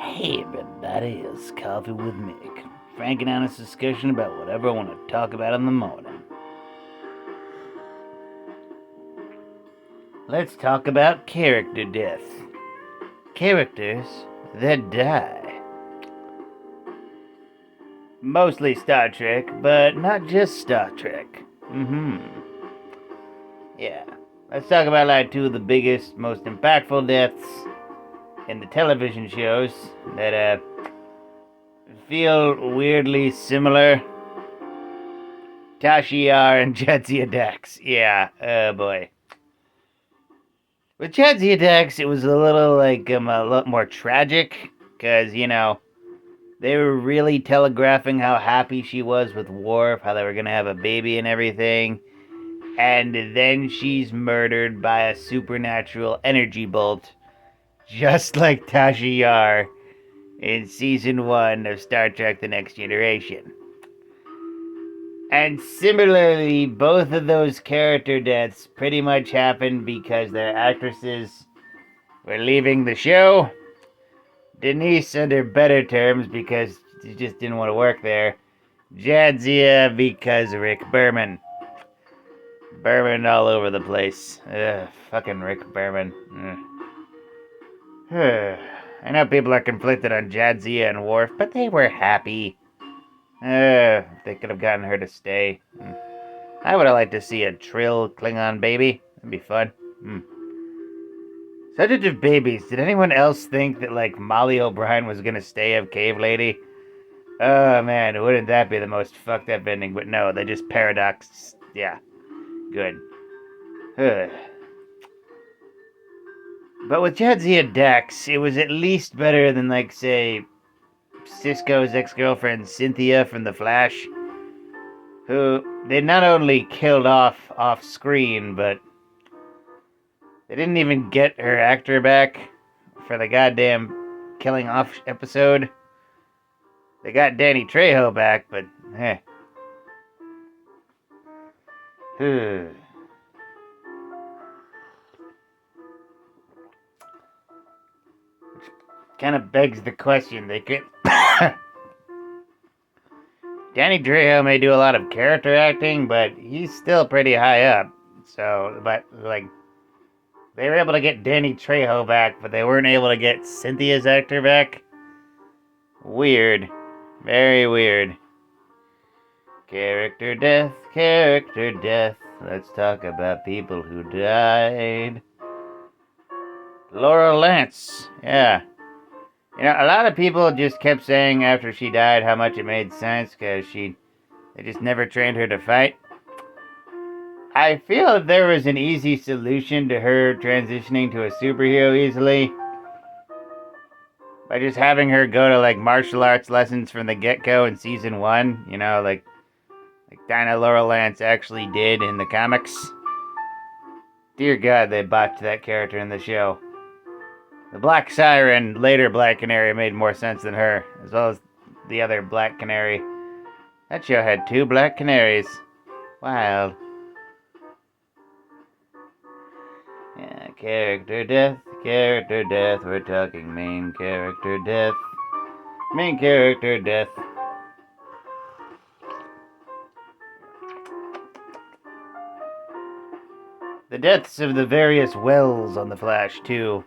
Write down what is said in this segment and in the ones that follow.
Hey everybody, it's Coffee with Mick. Frank and honest discussion about whatever I want to talk about in the morning. Let's talk about character death. Characters that die. Mostly Star Trek, but not just Star Trek. Yeah. Let's talk about like two of the biggest, most impactful deaths in the television shows that feel weirdly similar. Tasha Yar and Jadzia Dax. Yeah, oh boy. With Jadzia Dax, it was a little a lot more tragic, because, they were really telegraphing how happy she was with Worf, how they were gonna have a baby and everything, and then she's murdered by a supernatural energy bolt, just like Tasha Yar in Season 1 of Star Trek The Next Generation. And similarly, both of those character deaths pretty much happened because their actresses were leaving the show. Denise under better terms because she just didn't want to work there. Jadzia because Rick Berman. Berman all over the place. Ugh, fucking Rick Berman. I know people are conflicted on Jadzia and Worf, but they were happy. They could have gotten her to stay. I would have liked to see a Trill Klingon baby. That'd be fun. Subject of babies, did anyone else think that, Molly O'Brien was gonna stay of Cave Lady? Oh, man, wouldn't that be the most fucked up ending? But no, they just paradoxed. Yeah, good. But with Jadzia Dax, it was at least better than, say, Cisco's ex-girlfriend Cynthia from The Flash, who they not only killed off screen, but they didn't even get her actor back for the goddamn killing off episode. They got Danny Trejo back, but Which kind of begs the question. They could. Danny Trejo may do a lot of character acting, but he's still pretty high up. So, but they were able to get Danny Trejo back, but they weren't able to get Cynthia's actor back. Weird. Very weird. Character death, character death. Let's talk about people who died. Laura Lance. Yeah. A lot of people just kept saying after she died how much it made sense because they just never trained her to fight. I feel if there was an easy solution to her transitioning to a superhero easily, by just having her go to martial arts lessons from the get-go in Season 1, like Dinah Laura Lance actually did in the comics. Dear God, they botched that character in the show. The Black Siren, later Black Canary, made more sense than her, as well as the other Black Canary. That show had 2 Black Canaries. Wild. Yeah, character death, we're talking main character death. Main character death. The deaths of the various Wells on The Flash, too.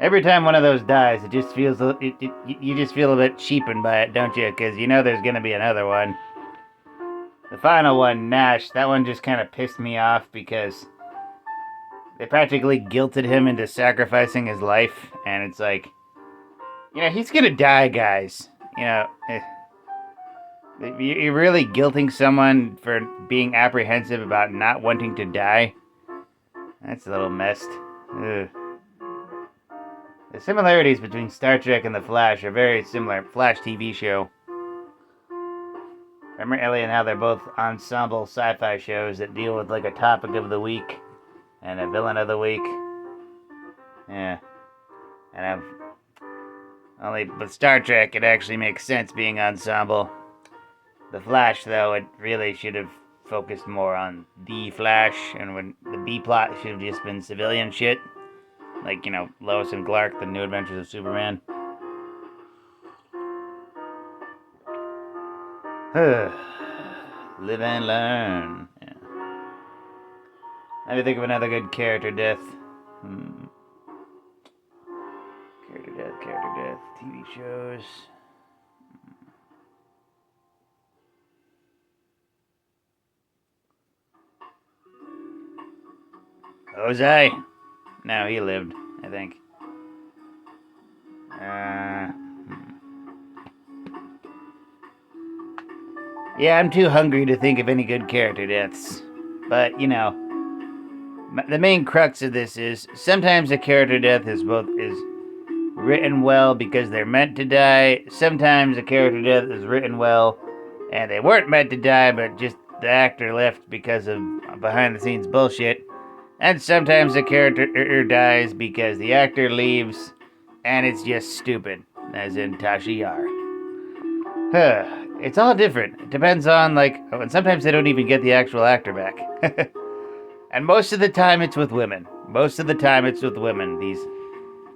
Every time one of those dies, it just feels, you just feel a bit cheapened by it, don't you? Because there's gonna be another one. The final one, Nash, that one just kind of pissed me off because they practically guilted him into sacrificing his life, and it's like, he's gonna die, guys. You're really guilting someone for being apprehensive about not wanting to die? That's a little messed. Ugh. The similarities between Star Trek and The Flash are very similar. Flash TV show. Remember, Ellie, and how they're both ensemble sci-fi shows that deal with a topic of the week and a villain of the week. Yeah. And with Star Trek, it actually makes sense being ensemble. The Flash, though, it really should have focused more on the Flash, and when the B plot should have just been civilian shit. Lois and Clark, The New Adventures of Superman. Live and learn. Yeah. Let me think of another good character death. Character death, TV shows. Jose. No, he lived, I think. Yeah, I'm too hungry to think of any good character deaths. But, you know, the main crux of this is sometimes a character death is written well because they're meant to die. Sometimes a character death is written well and they weren't meant to die, but just the actor left because of behind the scenes bullshit. And sometimes a character dies because the actor leaves and it's just stupid, as in Tasha Yar. It's all different. It depends on, and sometimes they don't even get the actual actor back. And most of the time it's with women. These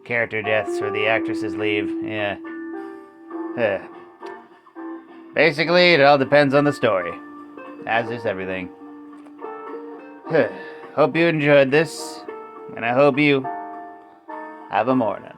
character deaths where the actresses leave. Yeah. Basically, it all depends on the story. As is everything. Hope you enjoyed this, and I hope you have a morning.